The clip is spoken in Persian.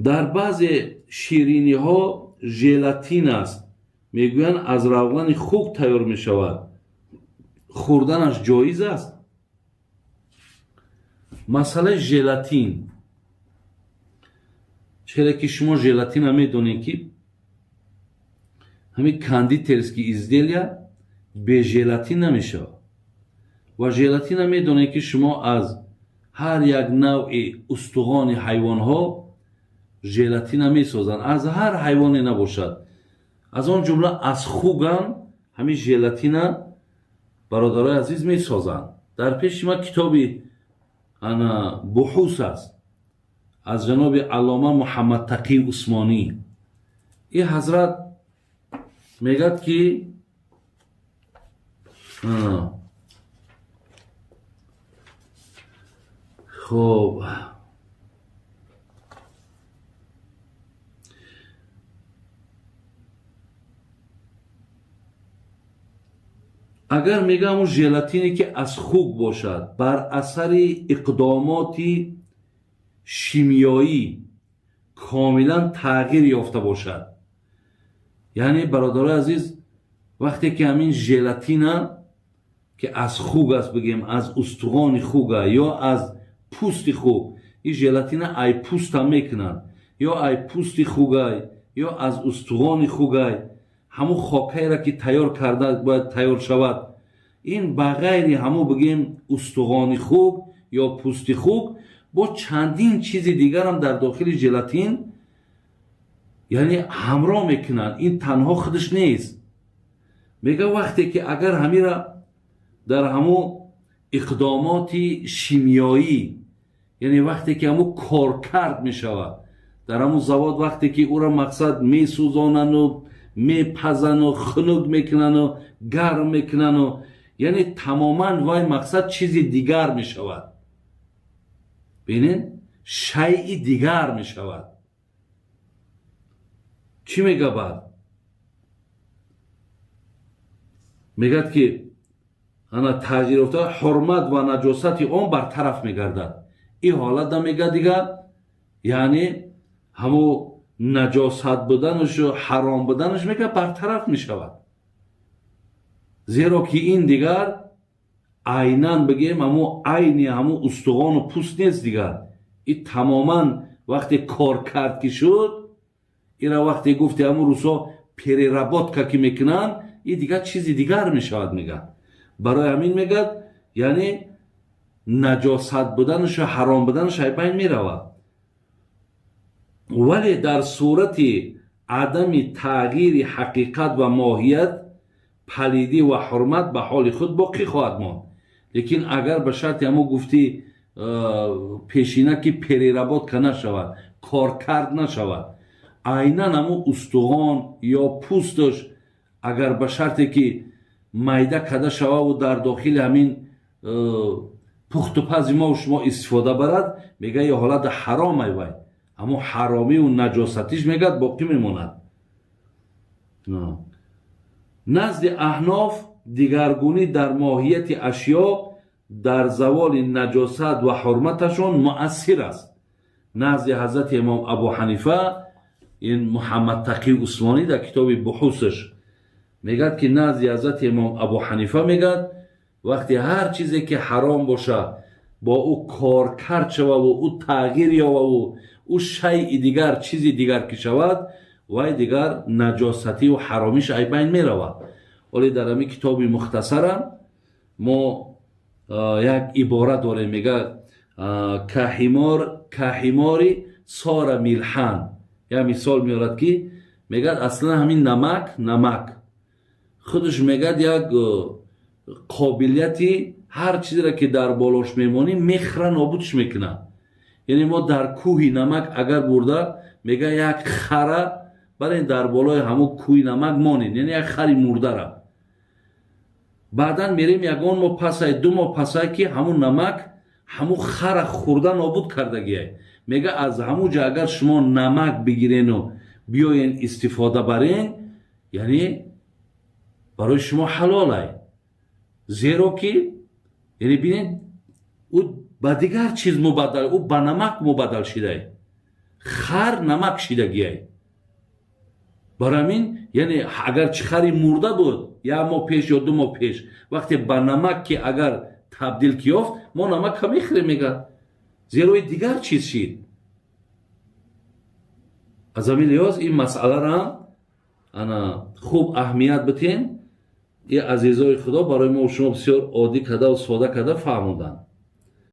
در بعضی شیرینی ها ژلاتین است، میگویند از روغن خوک تیار می شود، خوردنش جایز است؟ مسئله ژلاتین، چرا که شما ژلاتین هم میدونید که همین кондитерские изделия без ژلاتین نمیشه و ژلاتین هم میدونید که شما از هر یک نوع استخوان حیوان ها ژلاتین هم میسازن، از هر حیوانی نباشد، از آن جمله از خوک هم همین ژلاتین برادرای عزیز میسازن. در پیش ما کتابی انا بحوث است از جناب علامه محمد تقی عثمانی. این حضرت میگد که خب اگر میگم اون ژلاتینی که از خوک باشد بر اثر اقدامات شیمیایی کاملا تغییر یافته باشد، یعنی برادرای عزیز وقتی که همین ژلاتین که از خوک است، بگیم از استخوان خوک یا از پوست خوک، این ژلاتین ای پوست هم میکنن یا ای پوست خوک یا از استخوان خوک، همو خاکایی را که تیار کرده باید تیار شود، این بغیر همو بگیم استخوان خوک یا پوست خوک با چندین چیز دیگر هم در داخل ژلاتین یعنی همراه میکنن. این تنها خودش نیست، میگه وقتی که اگر همین را در همو اقدامات شیمیایی، یعنی وقتی که همو کار کرد میشود در همو زواد، وقتی که او را مقصد میسوزانن و میپزن و خنک میکنن و گرم میکنن و یعنی تماما وای مقصد چیزی دیگر میشود، ببینید شیء دیگر میشود. چی میگه بعد؟ میگه که انا تغییر افتاد حرمت و نجاست اون برطرف میگردد. این حالت دا میگه دیگه یعنی همو نجاست بودنش و حرام بودنش میگه برطرف میشود، زیرا که این دیگر عیناً بگیم همو عینی همو استخوان و پوست نیست دیگر، این تماما وقتی کار کرد که شد، این را وقتی گفتی همو روسا پری رباط که میکنن، این دیگر چیزی دیگر میشود. میگه برای همین میگه یعنی نجاست بودنش و حرام بودنش بین میرود، ولی در صورت عدم تغییر حقیقت و ماهیت پلیدی و حرمت به حال خود باقی خواهد ماند. لیکن اگر به شرط همو گفتی پیشینه که پری رباط که نشود، کار کرد نشود، عیناً همو استخوان یا پوستش اگر به شرطی که میده کده شود و در داخل همین پخت و پز ما و شما استفاده برد، میگه یه حالت حرامه وای، اما حرامی و نجاستیش میگه باقی میموند. نزد احناف دیگرگونی در ماهیت اشیا در زوال نجاست و حرمتشون مؤثر است. نزد حضرت امام ابو حنیفه این محمد تقی عثمانی در کتاب بحوثش میگه که نزد حضرت امام ابو حنیفه میگه وقتی هر چیزی که حرام باشه با او کار کرد شود و او تغییر یا و او شیء دیگر چیزی دیگر که شود وای دیگر نجاستی و حرامیش ای بین می رود. ولی در همین کتاب مختصرم ما یک عبارت داره میگه کحماری سار میلحن، یا مثال میارد که میگه اصلا همین نمک خودش میگه یک قابلیتی هر چیزی را که در بالاش میمانی میخره نابودش میکنه. یعنی ما در کوهی نمک اگر برده میگه یک خره برای در بالای همون کوهی نمک مانید، یعنی یک خری مرده را بعدا میریم یگان ما پسای دو ما پسای که همون نمک همون خر خورده نابود کردگیه. میگه از همون جا اگر شما نمک بگیرین و بیاین استفاده برین یعنی برای شما حلاله، زیرا که یعنی بینید او با دیگر چیز مبدل، او با نمک مبدل شده. خر نمک شیدگیه. برامین یعنی اگر چه خری مرده بود یا ماه پیش یا 2 ماه پیش، وقتی با نمک که اگر تبدیل کیافت، ما نمک کمی خیلی میگه زیروی دیگر چیز شید. از همین لحاظ این مسئله را انا خوب اهمیت بتین. این عزیزای خدا برای ما و شما بسیار عادی کده و ساده کده فهموندن.